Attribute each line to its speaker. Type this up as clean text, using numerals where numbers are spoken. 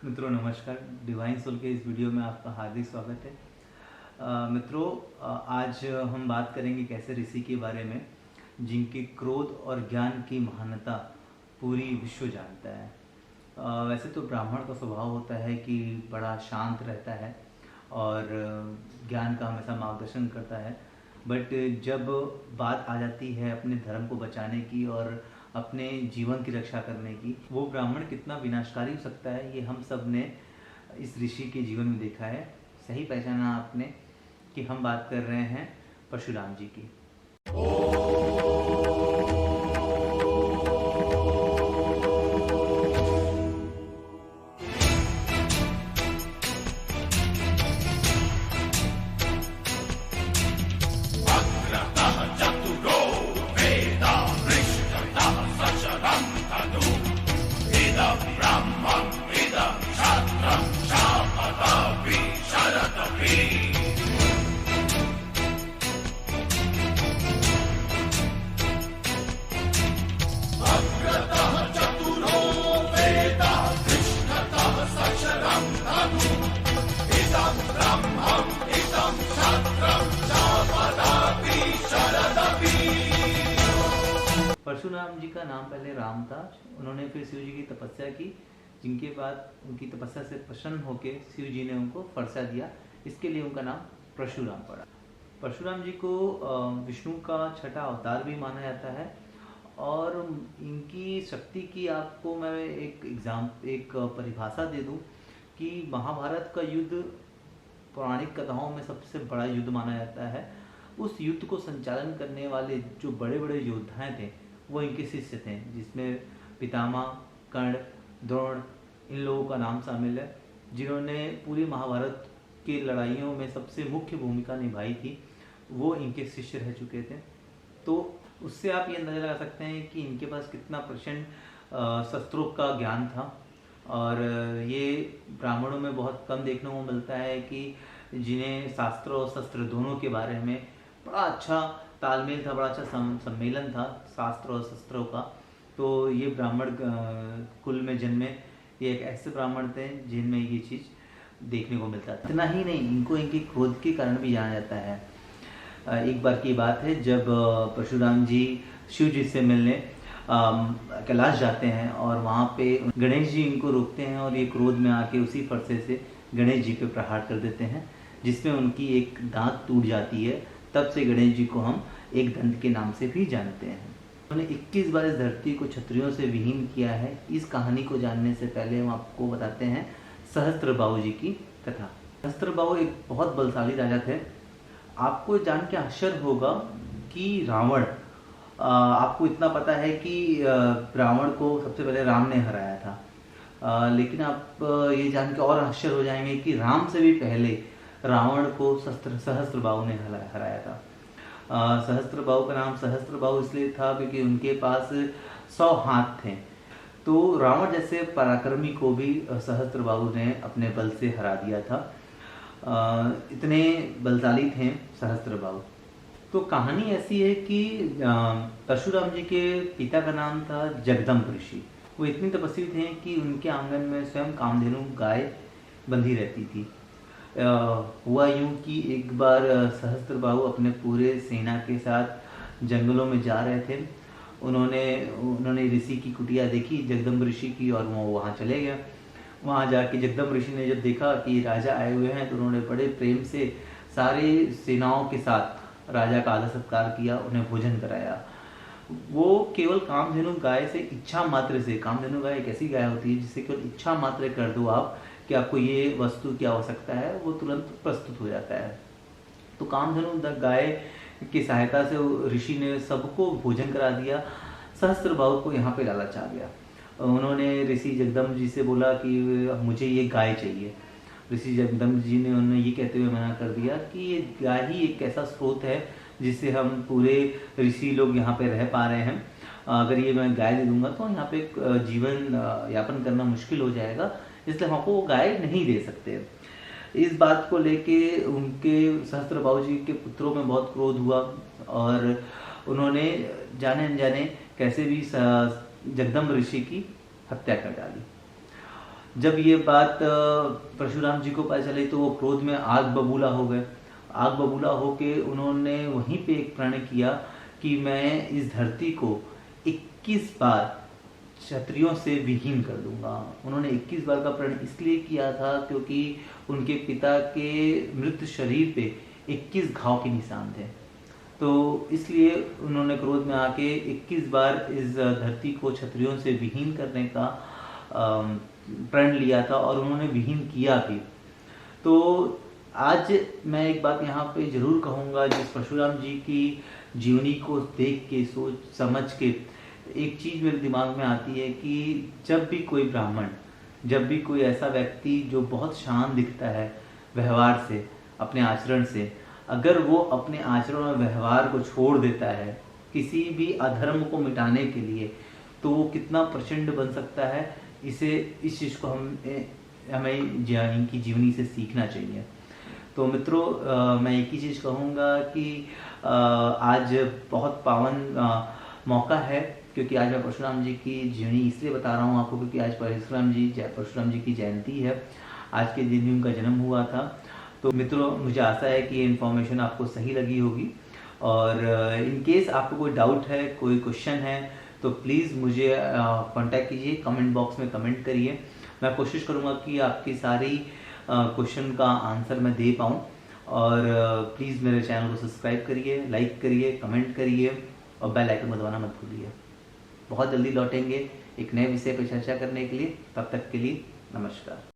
Speaker 1: मित्रों नमस्कार, divine soul के इस वीडियो में आपका हार्दिक स्वागत है। मित्रों, आज हम बात करेंगे एक ऐसे ऋषि के बारे में जिनके क्रोध और ज्ञान की महानता पूरी विश्व जानता है। वैसे तो ब्राह्मण का स्वभाव होता है कि बड़ा शांत रहता है और ज्ञान का हमेशा मार्गदर्शन करता है, बट जब बात आ जाती है अपने धर्म को बचाने की और अपने जीवन की रक्षा करने की, वो ब्राह्मण कितना विनाशकारी हो सकता है, ये हम सब ने इस ऋषि के जीवन में देखा है। सही पहचाना आपने कि हम बात कर रहे हैं परशुराम जी की। परशुराम जी का नाम पहले राम था। उन्होंने फिर शिव जी की तपस्या की, जिनके बाद उनकी तपस्या से प्रसन्न होकर शिव जी ने उनको फरसा दिया। इसके लिए उनका नाम परशुराम पड़ा। परशुराम जी को विष्णु का छठा अवतार भी माना जाता है और इनकी शक्ति की आपको मैं एक परिभाषा दे दूं कि महाभारत का युद्ध पौराणिक कथाओं में सबसे बड़ा युद्ध माना जाता है। उस युद्ध को संचालन करने वाले जो बड़े बड़े योद्धा थे वो इनके शिष्य थे, जिसमें पितामह, कर्ण, द्रोण, इन लोगों का नाम शामिल है, जिन्होंने पूरी महाभारत की लड़ाइयों में सबसे मुख्य भूमिका निभाई थी। वो इनके शिष्य रह चुके थे। तो उससे आप ये अंदाजा लगा सकते हैं कि इनके पास कितना प्रचंड शस्त्रों का ज्ञान था। और ये ब्राह्मणों में बहुत कम देखने को मिलता है कि जिन्हें शास्त्र और शस्त्र दोनों के बारे में बड़ा अच्छा तालमेल था, बड़ा अच्छा सम्मेलन था शास्त्र और शस्त्रों का। तो ये ब्राह्मण कुल में जन्मे ये एक ऐसे ब्राह्मण थे जिनमें ये चीज़ देखने को मिलता था। इतना ही नहीं, इनको इनके क्रोध के कारण भी जाना जाता है। एक बार की बात है जब परशुराम जी शिव जी से मिलने कैलाश जाते हैं और वहाँ पे गणेश जी इनको रोकते हैं और ये क्रोध में आके उसी फरसे से गणेश जी पे प्रहार कर देते हैं, जिसमें उनकी एक दांत टूट जाती है। तब से गणेश जी को हम एक दंत के नाम से भी जानते हैं। उन्होंने 21 बार इस धरती को क्षत्रियों से विहीन किया है। इस कहानी को जानने से पहले हम आपको बताते हैं सहस्त्रबाहु जी की कथा। सहस्त्रबाहु एक बहुत बलशाली राजा थे। आपको जान के आश्चर्य होगा कि रावण, आपको इतना पता है कि रावण को सबसे पहले राम ने हराया था, लेकिन आप ये जान के और आश्चर्य हो जाएंगे कि राम से भी पहले रावण को सहस्त्रबाहु ने हराया था। सहस्त्रबाहु का नाम सहस्त्रबाहु इसलिए था क्योंकि उनके पास 100 हाथ थे। तो रावण जैसे पराक्रमी को भी सहस्त्रबाहु ने अपने बल से हरा दिया था। इतने बलशाली थे सहस्त्रबाहु। तो कहानी ऐसी है कि परशुराम जी के पिता का नाम था जगदम्ब ऋषि। वो इतने तपस्वी थे कि उनके आंगन में स्वयं कामधेनु गाय बंधी रहती थी। हुआ यूं कि एक बार सहस्त्रबाहु अपने पूरे सेना के साथ जंगलों में जा रहे थे। उन्होंने ऋषि की कुटिया देखी, जगदम्ब ऋषि की, और वो वहाँ चले गया। वहाँ जाके जगदम्ब ऋषि ने जब देखा कि राजा आए हुए हैं तो उन्होंने बड़े प्रेम से सारे सेनाओं के साथ राजा का आदर सत्कार किया, उन्हें भोजन कराया। वो केवल कामधेनु गाय से इच्छा मात्र से, कामधेनु गाय एक ऐसी गाय होती है जिससे केवल इच्छा मात्र कर दो आप कि आपको ये वस्तु की आवश्यकता है, वो तुरंत प्रस्तुत हो जाता है। तो कामधेनु गाय की सहायता से ऋषि ने सबको भोजन करा दिया। सहस्त्रबाहु को यहाँ पे लालच आ गया। उन्होंने ऋषि जगदम्ब जी से बोला कि मुझे ये गाय चाहिए। ऋषि जगदम्ब जी ने उन्हें ये कहते हुए मना कर दिया कि ये गाय ही एक ऐसा स्रोत है जिससे हम पूरे ऋषि लोग यहाँ पे रह पा रहे हैं। अगर ये मैं गाय दे दूंगा तो यहाँ पे जीवन यापन करना मुश्किल हो जाएगा, इसलिए हम आपको गाय नहीं दे सकते। इस बात को लेके उनके सहस्त्रबाहु जी के पुत्रों में बहुत क्रोध हुआ और उन्होंने जाने अनजाने कैसे भी जगदम्ब ऋषि की हत्या कर डाली। जब ये बात परशुराम जी को पता चली तो वो क्रोध में आग बबूला हो गए। आग बबूला होके उन्होंने वहीं पे एक प्रण किया कि मैं इस धरती को 21 बार क्षत्रियों से विहीन कर दूंगा। उन्होंने 21 बार का प्रण इसलिए किया था क्योंकि उनके पिता के मृत शरीर पे 21 घाव के निशान थे। तो इसलिए उन्होंने क्रोध में आके 21 बार इस धरती को क्षत्रियों से विहीन करने का प्रण लिया था और उन्होंने विहीन किया भी। तो आज मैं एक बात यहाँ पे जरूर कहूँगा, जिस परशुराम जी की जीवनी को देख के सोच समझ के एक चीज़ मेरे दिमाग में आती है कि जब भी कोई ब्राह्मण, जब भी कोई ऐसा व्यक्ति जो बहुत शांत दिखता है व्यवहार से, अपने आचरण से, अगर वो अपने आचरण और व्यवहार को छोड़ देता है किसी भी अधर्म को मिटाने के लिए, तो वो कितना प्रचंड बन सकता है। इस चीज़ को हमें इनकी जीवनी से सीखना चाहिए। तो मित्रों, मैं एक ही चीज़ कहूँगा कि आज बहुत पावन मौका है, क्योंकि आज मैं परशुराम जी की जीवनी इसलिए बता रहा हूँ आपको क्योंकि आज परशुराम जी की जयंती है। आज के दिन ही उनका जन्म हुआ था। तो मित्रों, मुझे आशा है कि ये इन्फॉर्मेशन आपको सही लगी होगी, और इन केस आपको कोई डाउट है, कोई क्वेश्चन है, तो प्लीज़ मुझे कांटेक्ट कीजिए, कमेंट बॉक्स में कमेंट करिए। मैं कोशिश करूँगा कि आपकी सारी क्वेश्चन का आंसर मैं दे पाऊँ। और प्लीज़ मेरे चैनल को सब्सक्राइब करिए, लाइक करिए, कमेंट करिए और बेल आइकन को दबाना मत भूलिए। बहुत जल्दी लौटेंगे एक नए विषय पर चर्चा करने के लिए। तब तक के लिए नमस्कार।